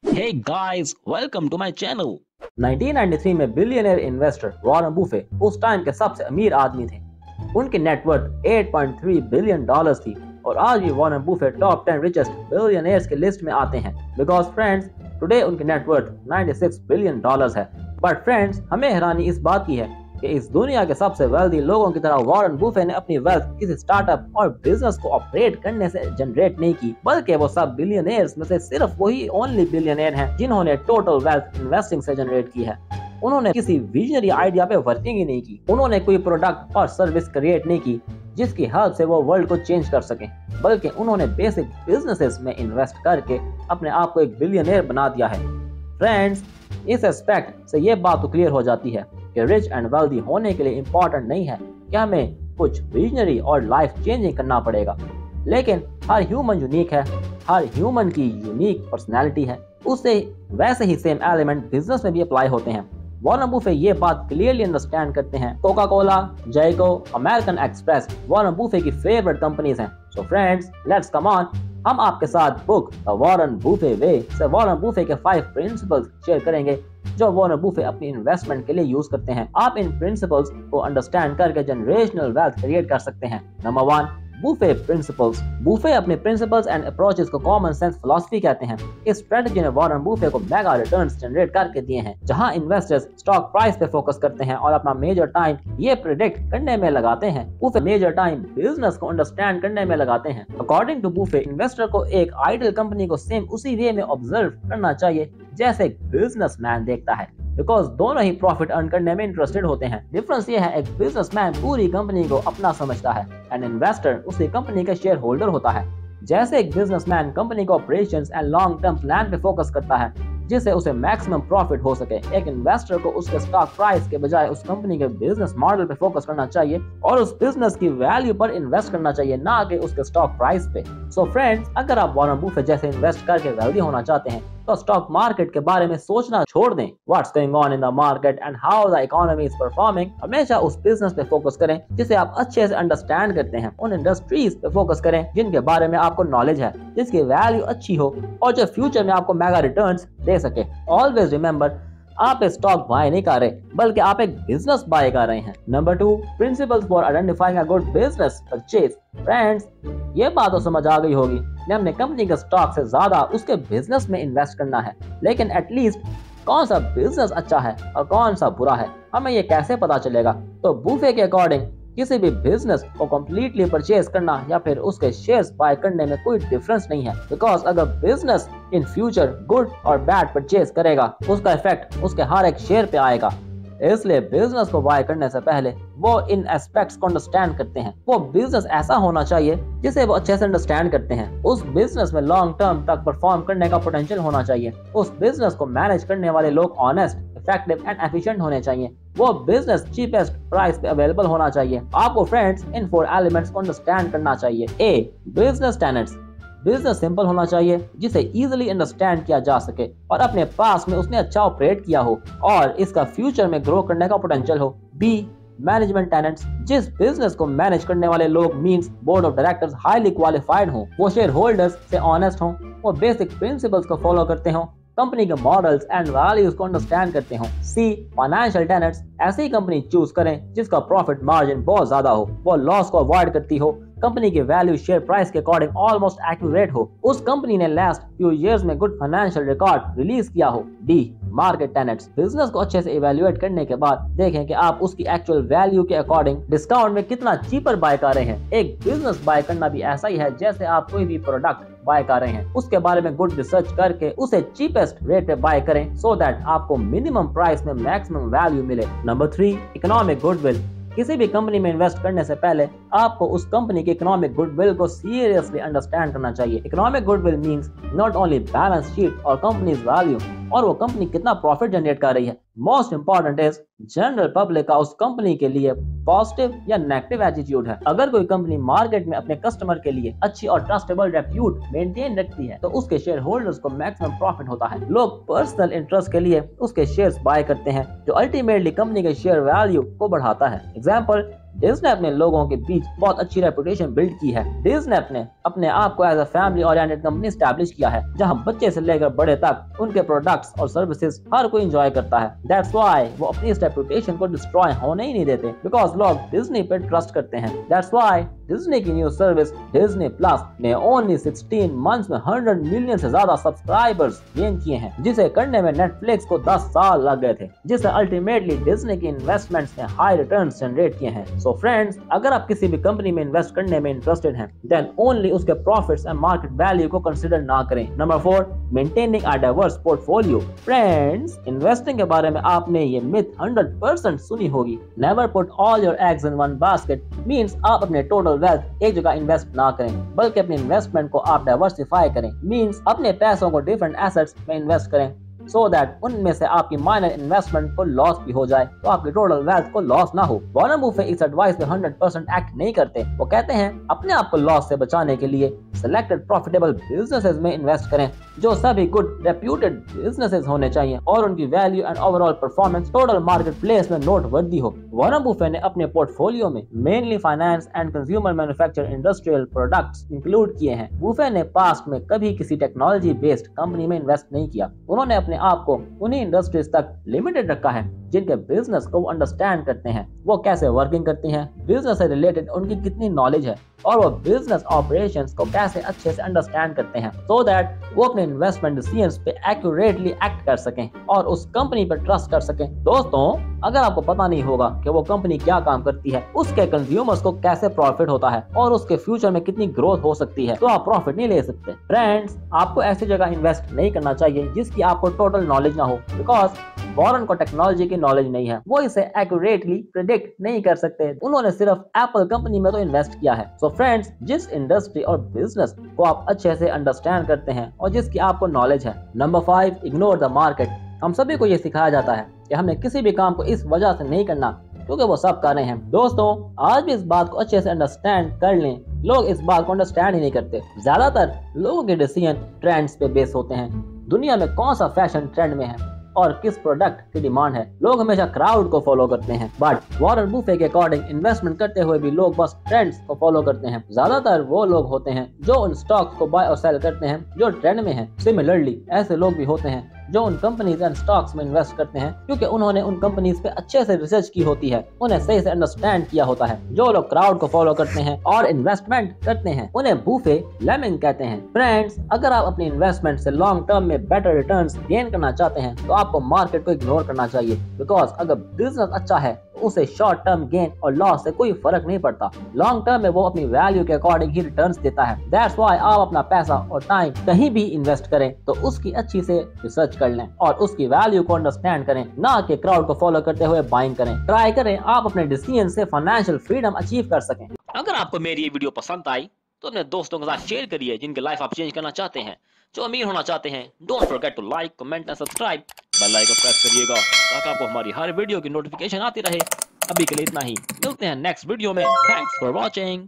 Hey guys, welcome to my channel. 1993 में billionaire investor Warren Buffett उस time के सबसे अमीर आदमी थे। उनकी नेटवर्थ 8.3 बिलियन डॉलर्स थी और आज भी Warren Buffett top 10 richest billionaires की लिस्ट में आते हैं। बिकॉज फ्रेंड्स, टुडे उनकी नेटवर्थ 96 बिलियन डॉलर्स है। बट फ्रेंड्स, हमें हैरानी इस बात की है कि इस दुनिया के सबसे वेल्दी लोगों की तरह वॉरेन बुफे ने अपनी वेल्थ किसी स्टार्टअप और बिजनेस को ऑपरेट करने से जनरेट नहीं की, बल्कि वो सब बिलियनर्स में से सिर्फ वही ओनली बिलियनर हैं जिन्होंने टोटल वेल्थ इन्वेस्टिंग से जनरेट की है। उन्होंने किसी विजनरी आइडिया पे वर्किंग ही नहीं की। उन्होंने कोई प्रोडक्ट और सर्विस क्रिएट नहीं की जिसकी हेल्प से वो वर्ल्ड को चेंज कर सके, बल्कि उन्होंने बेसिक बिजनेसेस में इन्वेस्ट करके अपने आप को एक बिलियनर बना दिया है। फ्रेंड्स, इस एस्पेक्ट से ये बात तो क्लियर हो जाती है कि रिच एंड वेल्दी होने के लिए इम्पोर्टेंट नहीं है कि हमें कुछ विजनरी और लाइफ चेंजिंग करना पड़ेगा, लेकिन हर ह्यूमन यूनिक है। हर ह्यूमन की यूनिक पर्सनैलिटी है। उससे वैसे ही सेम एलिमेंट बिजनेस में भी अप्लाई होते हैं। वॉरेन बुफे ये बात क्लियरली अंडरस्टैंड करते हैं। Coca Cola, GEICO, American Express Warren Buffett की फेवरेट कंपनीज हैं। So friends, let's come on, हम आपके साथ book the Warren Buffett way से वॉरेन बुफे के 5 प्रिंसिपल्स शेयर करेंगे जो वॉरेन बुफे अपनी इन्वेस्टमेंट के लिए यूज करते हैं। आप इन प्रिंसिपल्स को अंडरस्टैंड करके जनरेशनल वेल्थ क्रिएट कर सकते हैं। Number 1, buffet principles. बुफे अपने प्रिंसिपल्स एंड अप्रोचेस को कॉमन सेंस फिलॉसफी कहते हैं। इस स्ट्रेटजी ने वॉरेन बुफे को मेगा रिटर्न्स जनरेट करके दिए हैं, जहां इन्वेस्टर्स स्टॉक प्राइस पे फोकस करते हैं और अपना मेजर टाइम ये प्रेडिक्ट करने में लगाते हैं। बुफे मेजर टाइम बिजनेस को अंडरस्टैंड करने में लगाते हैं। अकॉर्डिंग टू बुफे, इन्वेस्टर को एक आइडियल कंपनी को सेम उसी वे में ऑब्जर्व करना चाहिए जैसे एक बिजनेसमैन देखता है, बिकॉज दोनों ही प्रॉफिट अर्न करने में इंटरेस्टेड होते हैं। डिफरेंस ये है, एक बिजनेसमैन पूरी कंपनी को अपना समझता है एंड इन्वेस्टर उसी कंपनी का शेयर होल्डर होता है। जैसे एक बिजनेसमैन कंपनी को operations and long term plan पे फोकस करता है जिससे उसे मैक्सिमम प्रॉफिट हो सके, एक इन्वेस्टर को उसके स्टॉक प्राइस के बजाय उस कंपनी के बिजनेस मॉडल पे फोकस करना चाहिए और उस बिजनेस की वैल्यू पर इन्वेस्ट करना चाहिए, ना कि उसके स्टॉक प्राइस पे। सो फ्रेंड्स, अगर आप वॉरेन बुफे जैसे इन्वेस्ट करके वेल्दी होना चाहते हैं तो स्टॉक मार्केट के बारे में सोचना छोड़ दें। What's going on in the market and how the economy is performing. हमेशा उस बिजनेस पे फोकस करें जिसे आप अच्छे से अंडरस्टैंड करते हैं। उन इंडस्ट्रीज पे फोकस करें जिनके बारे में आपको नॉलेज है, जिसकी वैल्यू अच्छी हो और जो फ्यूचर में आपको मेगा रिटर्न्स दे सके। ऑलवेज रिमेंबर, आप एक स्टॉक बाय नहीं कर रहे बल्कि आप एक बिजनेस बाय कर रहे हैं। Number 2, principles for identifying a good business purchase. Friends, ये बात तो समझ आ गई होगी कि हमने कंपनी के स्टॉक से ज्यादा उसके बिजनेस में इन्वेस्ट करना है, लेकिन एटलीस्ट कौन सा बिजनेस अच्छा है और कौन सा बुरा है, हमें ये कैसे पता चलेगा? तो बुफे के अकॉर्डिंग किसी भी बिजनेस को कम्प्लीटली परचेज करना या फिर उसके शेयर्स बाय करने में कोई डिफरेंस नहीं है, बिकॉज अगर बिजनेस इन फ्यूचर गुड और बैड परचेज करेगा उसका इफेक्ट उसके हर एक शेयर पे आएगा। इसलिए बिजनेस को बाय करने से पहले वो इन एस्पेक्ट्स को अंडरस्टैंड करते हैं। वो बिजनेस ऐसा होना चाहिए जिसे वो अच्छे से अंडरस्टैंड करते हैं। उस बिजनेस में लॉन्ग टर्म तक परफॉर्म करने का पोटेंशियल होना चाहिए। उस बिजनेस को मैनेज करने वाले लोग ऑनेस्ट, इफेक्टिव एंड एफिशिएंट होने चाहिए। वो बिजनेस चीपेस्ट प्राइस पे अवेलेबल होना चाहिए। आपको फ्रेंड्स इन 4 एलिमेंट्स को अंडरस्टैंड करना चाहिए। ए, बिजनेस टेनेट्स। बिजनेस सिंपल होना चाहिए जिसे इजीली अंडरस्टैंड किया जा सके और अपने पास में उसने अच्छा ऑपरेट किया हो और इसका फ्यूचर में ग्रो करने का पोटेंशियल हो। B, management tenets. जिस बिजनेस को मैनेज करने वाले लोग means board of directors highly qualified हो, वो शेयर होल्डर्स से ऑनेस्ट हो, वो बेसिक प्रिंसिपल्स को फॉलो करते हो, कंपनी के मॉडल्स एंड वैल्यूज को अंडरस्टैंड करते हो। सी, फाइनेंशियल टेनेंट्स। ऐसी कंपनी चूज करें जिसका प्रॉफिट मार्जिन बहुत ज्यादा हो, वो लॉस को अवॉइड करती हो, कंपनी की वैल्यू शेयर प्राइस के अकॉर्डिंग ऑलमोस्ट एक्यूरेट हो, उस कंपनी ने लास्ट फ्यू इयर्स में गुड फाइनेंशियल रिकॉर्ड रिलीज किया हो। D, market tenants. बिजनेस को अच्छे से इवैल्यूएट करने के बाद देखें कि आप उसकी एक्चुअल वैल्यू के अकॉर्डिंग डिस्काउंट में कितना चीपर बाय कर रहे हैं। एक बिजनेस बाय करना भी ऐसा ही है जैसे आप कोई भी प्रोडक्ट बाय कर रहे हैं, उसके बारे में गुड रिसर्च करके उसे चीपेस्ट रेट पे बाय करें सो दैट आपको मिनिमम प्राइस में मैक्सिमम वैल्यू मिले। Number 3, economic goodwill. किसी भी कंपनी में इन्वेस्ट करने से पहले आपको उस कंपनी के इकोनॉमिक गुडविल को सीरियसली अंडरस्टैंड करना चाहिए। Economic goodwill means not only balance sheet और कंपनीज वैल्यू और वो कंपनी कितना प्रॉफिट जनरेट कर रही है, most important is general public का उस कंपनी के लिए पॉजिटिव या नेगेटिव एटीट्यूड है। अगर कोई कंपनी मार्केट में अपने कस्टमर के लिए अच्छी और ट्रस्टेबल रेप्यूट मेंटेन रखती है तो उसके शेयर होल्डर्स को मैक्सिमम प्रॉफिट होता है। लोग पर्सनल इंटरेस्ट के लिए उसके शेयर्स बाय करते हैं जो अल्टीमेटली कंपनी के शेयर वैल्यू को बढ़ाता है। एग्जांपल, डिज्नी अपने लोगों के बीच बहुत अच्छी रेपुटेशन बिल्ड की है। डिज्नी अपने आप को as a family oriented company establish किया है, जहां बच्चे से लेकर बड़े तक उनके प्रोडक्ट्स और सर्विसेज हर कोई एंजॉय करता है। दैट्स व्हाई वो अपनी इस रेपुटेशन को डिस्ट्रॉय होने ही नहीं देते, बिकॉज लोग डिज्नी पे ट्रस्ट करते हैं। दैट्स व्हाई डिज्नी की न्यू सर्विस डिज्नी प्लस ने ओनली 16 मंथ्स में 100 मिलियन से ज्यादा सब्सक्राइबर्स गेन किए हैं, जिसे करने में नेटफ्लिक्स को 10 साल लग गए थे, जिसे अल्टीमेटली डिज्नी की इन्वेस्टमेंट्स ने हाई रिटर्न्स जनरेट किए हैं। सो फ्रेंड्स, अगर आप किसी भी कंपनी में इन्वेस्ट करने में इंटरेस्टेड हैं, देन ओनली उसके प्रॉफिट्स एंड मार्केट वैल्यू को कंसीडर ना करें। Number 4, maintaining a diverse portfolio. Friends, investing के बारे में आपने ये मिथ 100% सुनी होगी। Never put all your eggs in one basket means आप अपने टोटल वेल्थ एक जगह इन्वेस्ट ना करें, बल्कि अपने इन्वेस्टमेंट को आप डाइवर्सिफाई करें। मींस अपने पैसों को डिफरेंट एसेट्स में इन्वेस्ट करें, सो दैट उनमें से आपकी माइनर इन्वेस्टमेंट को लॉस भी हो जाए, तो आपकी टोटल वेल्थ को लॉस ना हो। वॉरेन बफे इस एडवाइस पे 100% एक्ट नहीं करते। वो कहते हैं अपने आप को लॉस से बचाने के लिए सिलेक्टेड प्रॉफिटेबल बिजनेसेस में इन्वेस्ट करें, जो सभी गुड रेप्यूटेड बिजनेसेस होने चाहिए और उनकी value and overall performance total market place में नोटवर्दी हो। वॉरेन बफे ने अपने पोर्टफोलियो में mainly finance and consumer manufacture industrial products include किए हैं। बफे ने पास्ट में कभी किसी टेक्नोलॉजी बेस्ड कंपनी में इन्वेस्ट नहीं किया। उन्होंने अपने आप को उन्हीं इंडस्ट्रीज तक लिमिटेड रखा है जिनके बिजनेस को वो अंडरस्टैंड करते हैं, वो कैसे वर्किंग करती हैं, बिजनेस से रिलेटेड उनकी कितनी नॉलेज है और वो बिजनेस ऑपरेशंस को कैसे अच्छे से अंडरस्टैंड करते हैं, सो दैट वो अपने इन्वेस्टमेंट डिसीजंस पे एक्यूरेटली एक्ट कर सकें और उस कंपनी पर ट्रस्ट कर सकें। दोस्तों, अगर आपको पता नहीं होगा कि वो कंपनी क्या काम करती है, उसके कंज्यूमर्स को कैसे प्रॉफिट होता है और उसके फ्यूचर में कितनी ग्रोथ हो सकती है, तो आप प्रॉफिट नहीं ले सकते। फ्रेंड्स, आपको ऐसी जगह इन्वेस्ट नहीं करना चाहिए जिसकी आपको टोटल नॉलेज ना हो, बिकॉज वॉरेन को टेक्नोलॉजी की नॉलेज नहीं है, वो इसे एक्यूरेटली प्रेडिक्ट नहीं कर सकते। उन्होंने सिर्फ एप्पल कंपनी में तो इन्वेस्ट किया है। सो फ्रेंड्स, जिस इंडस्ट्री और बिजनेस को आप अच्छे से अंडरस्टैंड करते हैं और जिसकी आपको नॉलेज है। Number 5, ignore the market. हम सभी को ये सिखाया जाता है कि हमें किसी भी काम को इस वजह से नहीं करना क्योंकि वो सब कर रहे हैं। दोस्तों, आज भी इस बात को अच्छे से अंडरस्टैंड कर लें। लोग इस बात को अंडरस्टैंड ही नहीं करते। ज्यादातर लोगों के डिसीजन ट्रेंड्स पे बेस होते हैं। दुनिया में कौन सा फैशन ट्रेंड में है और किस प्रोडक्ट की डिमांड है, लोग हमेशा क्राउड को फॉलो करते हैं। बट वॉरेन बफे के अकॉर्डिंग इन्वेस्टमेंट करते हुए भी लोग बस ट्रेंड्स को फॉलो करते हैं। ज्यादातर वो लोग होते हैं जो उन स्टॉक्स को बाय और सेल करते हैं जो ट्रेंड में है। सिमिलरली ऐसे लोग भी होते हैं जो उन कंपनीज एंड स्टॉक्स में इन्वेस्ट करते हैं क्योंकि उन्होंने उन कंपनीज पे अच्छे से रिसर्च की होती है, उन्हें सही से अंडरस्टैंड किया होता है। जो लोग क्राउड को फॉलो करते हैं और इन्वेस्टमेंट करते हैं उन्हें बूफे लेमिंग कहते हैं। फ्रेंड्स, अगर आप अपनी इन्वेस्टमेंट से लॉन्ग टर्म में बेटर रिटर्न्स गेन करना चाहते हैं तो आपको मार्केट को इग्नोर करना चाहिए, बिकॉज अगर बिजनेस अच्छा है उसे शॉर्ट टर्म गेन और लॉस से कोई फर्क नहीं पड़ता। लॉन्ग टर्म में वो अपनी वैल्यू के अकॉर्डिंग ही रिटर्न्स देता है। दैट्स व्हाई आप अपना पैसा और टाइम कहीं भी इन्वेस्ट करें तो उसकी अच्छी से रिसर्च कर लें और उसकी वैल्यू को अंडरस्टैंड करें, ना कि क्राउड को फॉलो करते हुए बाइंग करें। ट्राई करें आप अपने डिसीजन से फाइनेंशियल फ्रीडम अचीव कर सकें। अगर आपको मेरी ये वीडियो पसंद आई तो अपने दोस्तों के साथ शेयर करिए जिनकी लाइफ आप चेंज करना चाहते हैं, जो अमीर होना चाहते हैं। Don't forget to like, comment and subscribe. Bell icon press करिएगा ताकि आपको हमारी हर वीडियो की नोटिफिकेशन आती रहे। अभी के लिए इतना ही, मिलते हैं नेक्स्ट वीडियो में। Thanks for watching.